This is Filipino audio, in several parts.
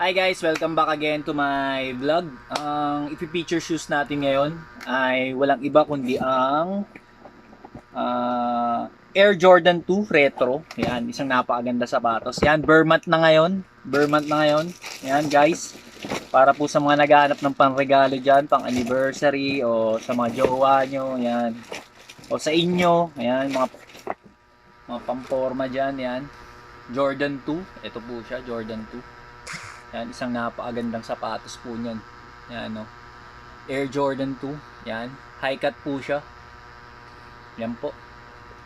Hi guys, welcome back again to my vlog. Ang ipi-feature shoes natin ngayon ay walang iba kundi ang Air Jordan 2 Retro. Yan, isang napakaganda sapatos. Yan, Burr month na ngayon. Burr month na ngayon. Yan guys, para po sa mga naghahanap ng pangregalo dyan, pang anniversary o sa mga jowa nyo, yan. O sa inyo, ayan, mga pamporma dyan, yan. Jordan 2, ito po siya, Jordan 2. Yan, isang napakagandang sapatos po niyan. Yan, no. Air Jordan 2. Yan, high cut po siya. Yan po.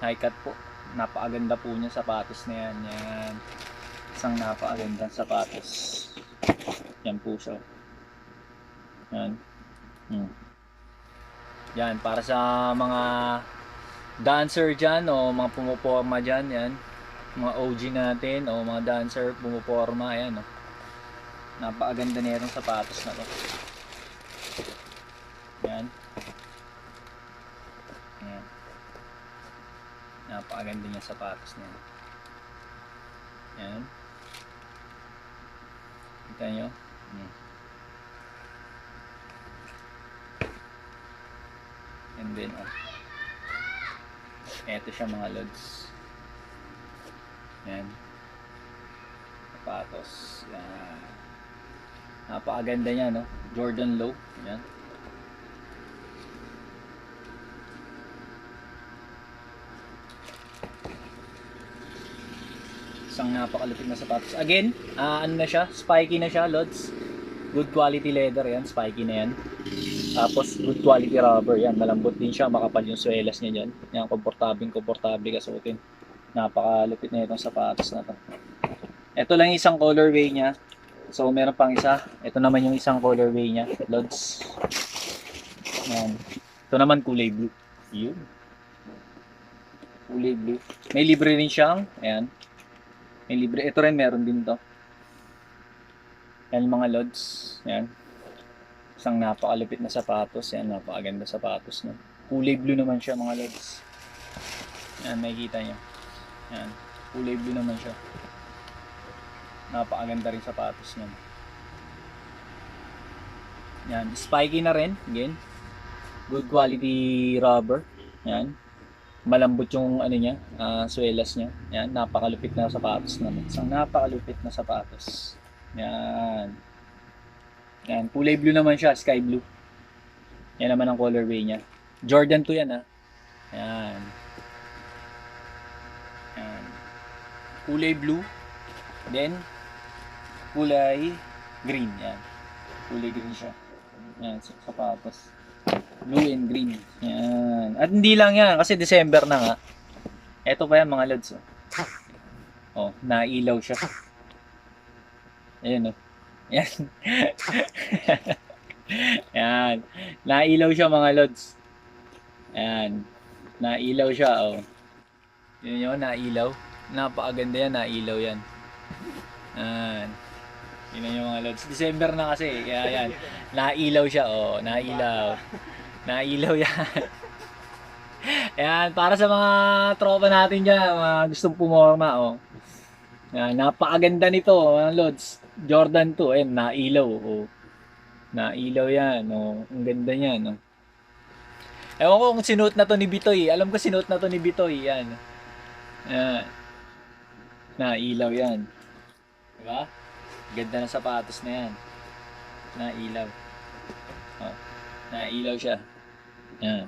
High cut po. Napakaganda po niya sapatos na yan. Yan. Isang napakagandang sapatos. Yan po siya. Yan. Yan, para sa mga dancer dyan o mga pumuporma dyan. Yan. Mga OG natin o mga dancer pumuporma. Yan, no. Napakaganda na itong sapatos na to. Yan. Yan. Napakaganda niya sapatos na yan. Yan. Kita nyo? Yan. And then, eto siya mga lods. Yan. Sapatos. Yan. Napakaganda niya, no? Jordan Low. Yan. Isang napakalupit na sapatos. Again, ano na siya? Spiky na siya, lods. Good quality leather yan. Spiky na yan. Tapos, good quality rubber. Yan. Malambot din siya. Makapal yung swelas niya dyan. Yan. Komportable kasuotin. Napakalupit na itong sapatos na to. Ito lang isang colorway niya. So, meron pang isa. Ito naman yung isang colorway niya. Lods. Yan. Ito naman kulay blue. Yun. Kulay blue. May libre rin siyang. Ayan. May libre. Ito rin meron din to. Yan mga lods. Yan. Isang napakalupit na sapatos. Yan. Napakaganda sapatos. No? Kulay blue naman siya mga lods. Yan. Makikita nyo. Yan. Kulay blue naman siya. Napakaganda rin sapatos niyan. Yan, spiky na rin, again. Good quality rubber. Yan. Malambot yung ano niya, swelas niya. Yan, napakalupit na sapatos naman. Isang napakalupit na sapatos. Yan. Yan, kulay blue naman siya, sky blue. Yan naman ang colorway niya. Jordan 2 yan, ha. Yan. Yan. Kulay blue. Then kulay green. Yan. Kulay green siya. Yan, sapatos. Blue and green. Yan. At hindi lang yan, kasi December na nga. Ito pa yan mga lods. Oh, nailaw siya. Ayan, oh. Yan. Yan. Nailaw siya mga lods. Yan. Nailaw siya, oh. Yun yun, nailaw. Napakaganda yan, nailaw yan. Yan. Yun yung mga lods. December na kasi, kaya yan. Nailaw siya, oh. Nailaw. Nailaw yan. Yan, para sa mga tropa natin dyan, mga gustong pumorma, oh. Yan, napakaganda nito, mga lods. Jordan 2, ayun, nailaw, oh. Nailaw yan, oh. Ang ganda niyan, oh. Ewan ko kung sinuot na to ni Bitoy. Alam ko sinuot na to ni Bitoy, yan. Yan. Nailaw yan. Diba? Ganda ng sapatos na yan. Nailaw. Oh, nailaw siya. Yan.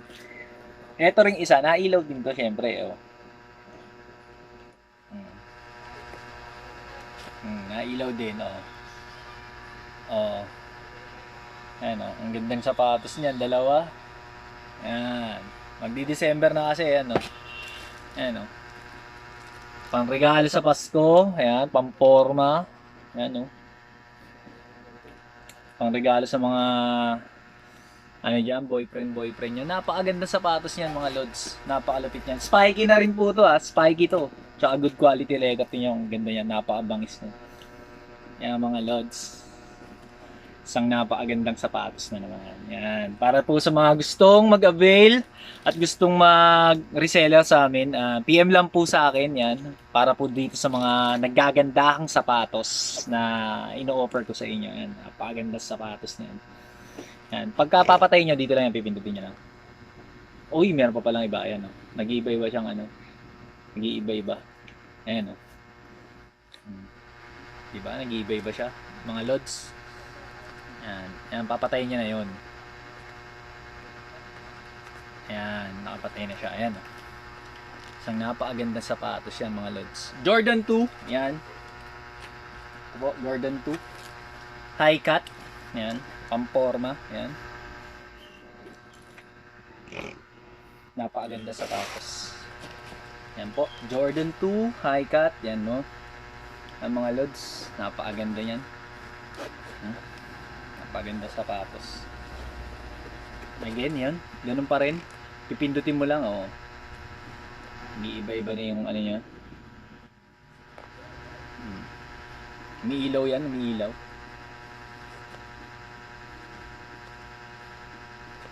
Ito ring isa, nailaw din to syempre. Oh. Nailaw din. Oh. Oh. Ayan, oh. Ang gandang sapatos niyan. Dalawa. Yan. Magdi-December na kasi. Ayan, oh. Ayan, oh. Pangregalo sa Pasko. Ayan, pamporma. Ayan, oh. Pangregalo sa mga ano dyan, boyfriend nyo. Napakaganda sapatos niyan mga lods. Napakalupit niyan. Spiky na rin po to, ha. Spiky to. Tsaka good quality leather. Tingnan yung ganda niyan. Napakabangis na. Ayan mga lods. Isang napakagandang sapatos na naman. Yan. Para po sa mga gustong mag-avail at gustong mag-reseller sa amin, PM lang po sa akin yan. Para po dito sa mga naggagandahang sapatos na ino-offer ko sa inyo. Yan. Napakagandang sapatos na yan. Yan. Pagka papatay nyo, dito lang yan, pipindutin nyo lang. Uy, meron pa palang iba. Ayan, oh. Nag-iiba-iba siyang ano. Nag-iiba-iba. Ayan, oh. Diba? Nag-iiba-iba siya. Mga lods. Ayan. Ayan, papatayin niya na yun. Ayan, nakapatay na siya. Ayan, oh. Isang napakaganda sapatos yan, mga lods. Jordan 2. Ayan. Jordan 2. High cut. Ayan. Pamporma. Ayan. Napakaganda sapatos. Yan po. Jordan 2. High cut. Yan, no. Ang mga lods. Napakaganda yan. Napakaganda sapatos. Again, yan. Ganun pa rin. Pipindutin mo lang, oh. Umiiba-iba na yung ano niya. Umiilaw yan, umiilaw.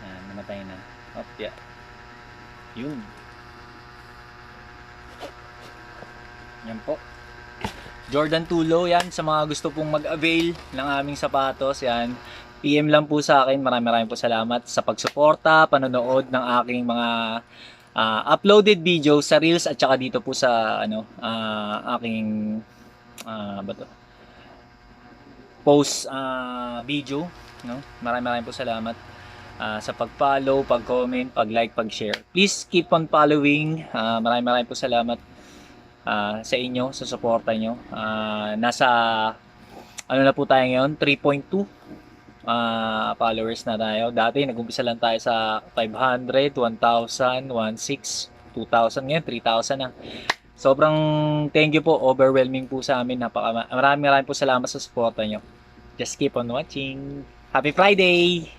Ayan, namatay na. Op, yeah. Yun. Yan po. Jordan 2 Low yan sa mga gusto pong mag-avail ng aming sapatos. Yan. PM lang po sa akin. Maraming po salamat sa pagsuporta, panonood ng aking mga uploaded video sa Reels at saka dito po sa ano aking post video, no? Maraming po salamat sa pag-follow, pag-comment, pag-like, pag-share. Please keep on following. Maraming po salamat sa inyo, sa suporta nyo. Nasa ano na po tayo ngayon, 3.2 followers na tayo. Dati nag-umpisa lang tayo sa 500, 1,000, 1,600, 2,000, ngayon 3,000 na. Sobrang thank you po, overwhelming po sa amin. Maraming po salamat sa suporta nyo. Just keep on watching. Happy Friday!